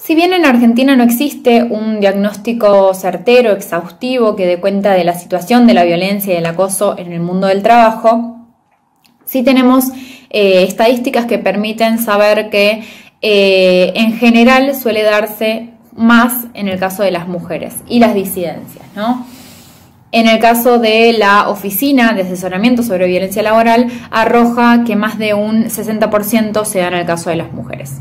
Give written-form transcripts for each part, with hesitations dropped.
Si bien en Argentina no existe un diagnóstico certero, exhaustivo, que dé cuenta de la situación de la violencia y el acoso en el mundo del trabajo, sí tenemos estadísticas que permiten saber que en general suele darse más en el caso de las mujeres y las disidencias, ¿no? En el caso de la Oficina de Asesoramiento sobre Violencia Laboral, arroja que más de un 60% se da en el caso de las mujeres.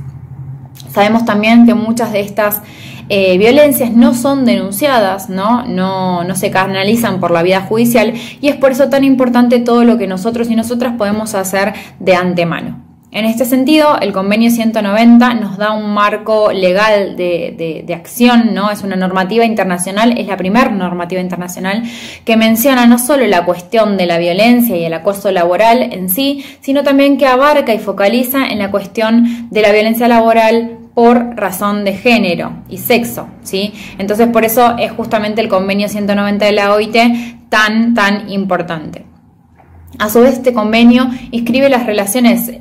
Sabemos también que muchas de estas violencias no son denunciadas, no se canalizan por la vía judicial, y es por eso tan importante todo lo que nosotros y nosotras podemos hacer de antemano. En este sentido, el convenio 190 nos da un marco legal de acción, ¿no? Es una normativa internacional, es la primera normativa internacional que menciona no solo la cuestión de la violencia y el acoso laboral en sí, sino también que abarca y focaliza en la cuestión de la violencia laboral por razón de género y sexo, ¿sí? Entonces, por eso es justamente el convenio 190 de la OIT tan importante. A su vez, este convenio inscribe las relaciones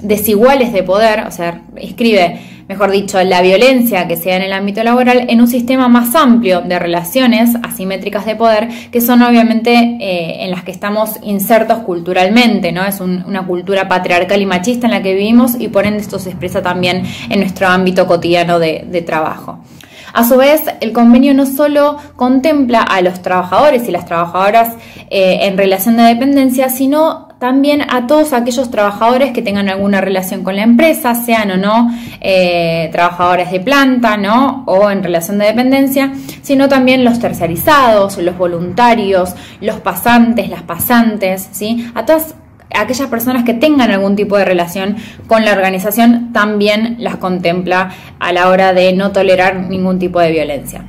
desiguales de poder, o sea, inscribe, mejor dicho, la violencia que se da en el ámbito laboral en un sistema más amplio de relaciones asimétricas de poder, que son obviamente en las que estamos insertos culturalmente, ¿no? Es una cultura patriarcal y machista en la que vivimos, y por ende esto se expresa también en nuestro ámbito cotidiano de trabajo. A su vez, el convenio no solo contempla a los trabajadores y las trabajadoras en relación de dependencia, sino también a todos aquellos trabajadores que tengan alguna relación con la empresa, sean o no trabajadores de planta, ¿no? O en relación de dependencia, sino también los tercerizados, los voluntarios, los pasantes, las pasantes, ¿sí? A todas aquellas personas que tengan algún tipo de relación con la organización también las contempla a la hora de no tolerar ningún tipo de violencia.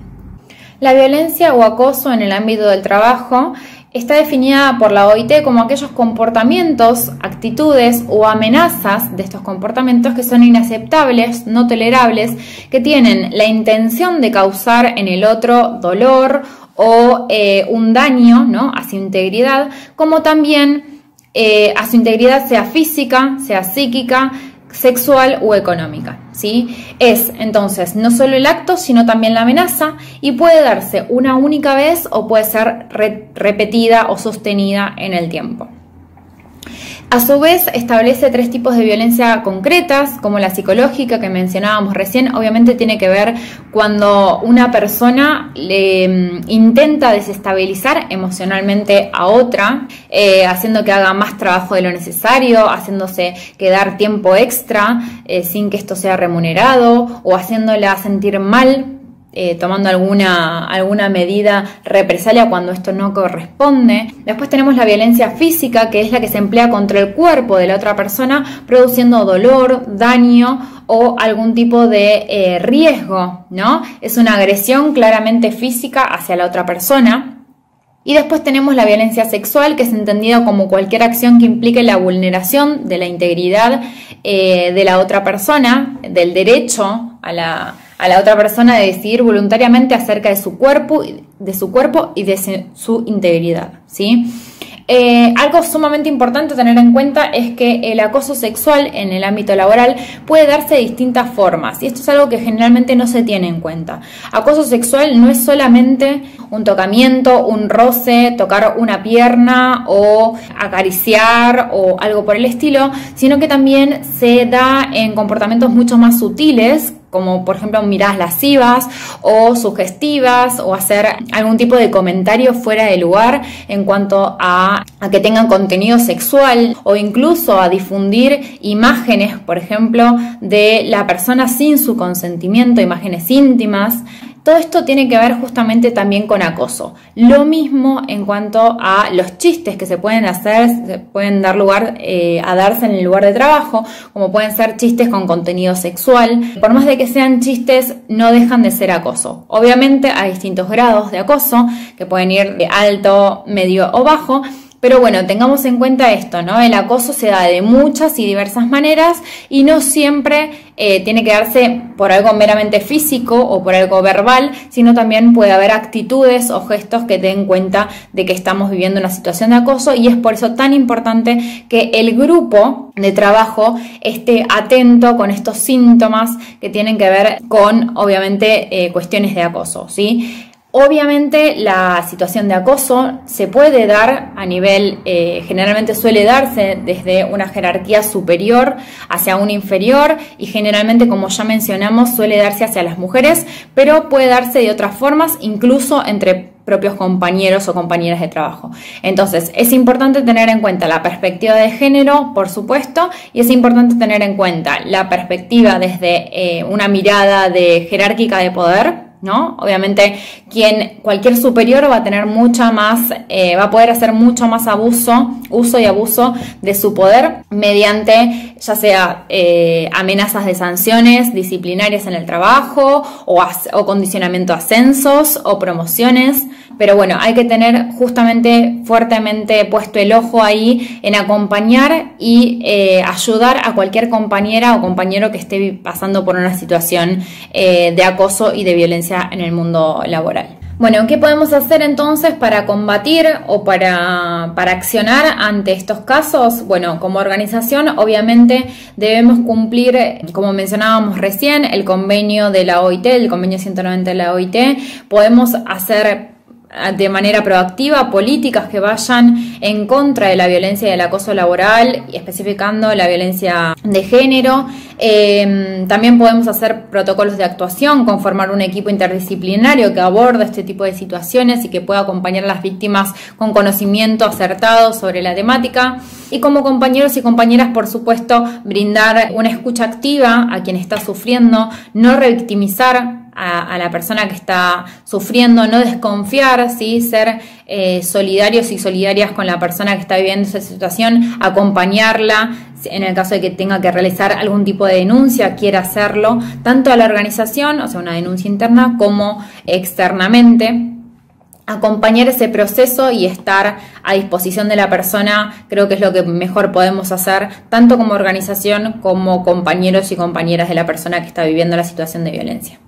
La violencia o acoso en el ámbito del trabajo está definida por la OIT como aquellos comportamientos, actitudes o amenazas de estos comportamientos que son inaceptables, no tolerables, que tienen la intención de causar en el otro dolor o un daño, ¿no?, a su integridad, como también a su integridad, sea física, sea psíquica, sexual o económica, ¿sí? Es entonces no solo el acto, sino también la amenaza, y puede darse una única vez o puede ser repetida o sostenida en el tiempo. A su vez, establece 3 tipos de violencia concretas, como la psicológica que mencionábamos recién. Obviamente tiene que ver cuando una persona le intenta desestabilizar emocionalmente a otra, haciendo que haga más trabajo de lo necesario, haciéndose quedar tiempo extra sin que esto sea remunerado, o haciéndola sentir mal, tomando alguna medida represalia cuando esto no corresponde. Después tenemos la violencia física, que es la que se emplea contra el cuerpo de la otra persona, produciendo dolor, daño o algún tipo de riesgo, ¿no? Es una agresión claramente física hacia la otra persona. Y después tenemos la violencia sexual, que es entendida como cualquier acción que implique la vulneración de la integridad de la otra persona, del derecho a la otra persona de decidir voluntariamente acerca de su cuerpo y de su integridad, ¿sí? Algo sumamente importante a tener en cuenta es que el acoso sexual en el ámbito laboral puede darse de distintas formas, y esto es algo que generalmente no se tiene en cuenta. Acoso sexual no es solamente un tocamiento, un roce, tocar una pierna o acariciar o algo por el estilo, sino que también se da en comportamientos mucho más sutiles, como por ejemplo miradas lascivas o sugestivas, o hacer algún tipo de comentario fuera de lugar en cuanto a que tengan contenido sexual, o incluso a difundir imágenes, por ejemplo, de la persona sin su consentimiento, imágenes íntimas. Todo esto tiene que ver justamente también con acoso. Lo mismo en cuanto a los chistes que se pueden hacer, se pueden dar lugar a darse en el lugar de trabajo, como pueden ser chistes con contenido sexual. Por más de que sean chistes, no dejan de ser acoso. Obviamente hay distintos grados de acoso, que pueden ir de alto, medio o bajo, Pero bueno, tengamos en cuenta esto, ¿no? El acoso se da de muchas y diversas maneras y no siempre tiene que darse por algo meramente físico o por algo verbal, sino también puede haber actitudes o gestos que den cuenta de que estamos viviendo una situación de acoso, y es por eso tan importante que el grupo de trabajo esté atento con estos síntomas que tienen que ver con, obviamente, cuestiones de acoso, ¿sí? Obviamente la situación de acoso se puede dar a nivel, generalmente suele darse desde una jerarquía superior hacia una inferior, y generalmente, como ya mencionamos, suele darse hacia las mujeres, pero puede darse de otras formas, incluso entre propios compañeros o compañeras de trabajo. Entonces, es importante tener en cuenta la perspectiva de género, por supuesto, y es importante tener en cuenta la perspectiva desde una mirada de jerárquica de poder, ¿no? Obviamente cualquier superior va a tener mucha más, va a poder hacer mucho más uso y abuso de su poder mediante ya sea amenazas de sanciones disciplinarias en el trabajo o condicionamiento a ascensos o promociones. Pero bueno, hay que tener justamente fuertemente puesto el ojo ahí en acompañar y ayudar a cualquier compañera o compañero que esté pasando por una situación de acoso y de violencia en el mundo laboral. Bueno, ¿qué podemos hacer entonces para combatir o para accionar ante estos casos? Bueno, como organización obviamente debemos cumplir, como mencionábamos recién, el convenio de la OIT, el convenio 190 de la OIT. Podemos hacer de manera proactiva políticas que vayan en contra de la violencia y del acoso laboral, especificando la violencia de género. También podemos hacer protocolos de actuación, conformar un equipo interdisciplinario que aborde este tipo de situaciones y que pueda acompañar a las víctimas con conocimiento acertado sobre la temática. Y como compañeros y compañeras, por supuesto, brindar una escucha activa a quien está sufriendo, no revictimizar a la persona que está sufriendo, no desconfiar, ¿sí? Ser solidarios y solidarias con la persona que está viviendo esa situación, acompañarla en el caso de que tenga que realizar algún tipo de denuncia, quiera hacerlo, tanto a la organización, o sea, una denuncia interna, como externamente. Acompañar ese proceso y estar a disposición de la persona, creo que es lo que mejor podemos hacer, tanto como organización como compañeros y compañeras de la persona que está viviendo la situación de violencia.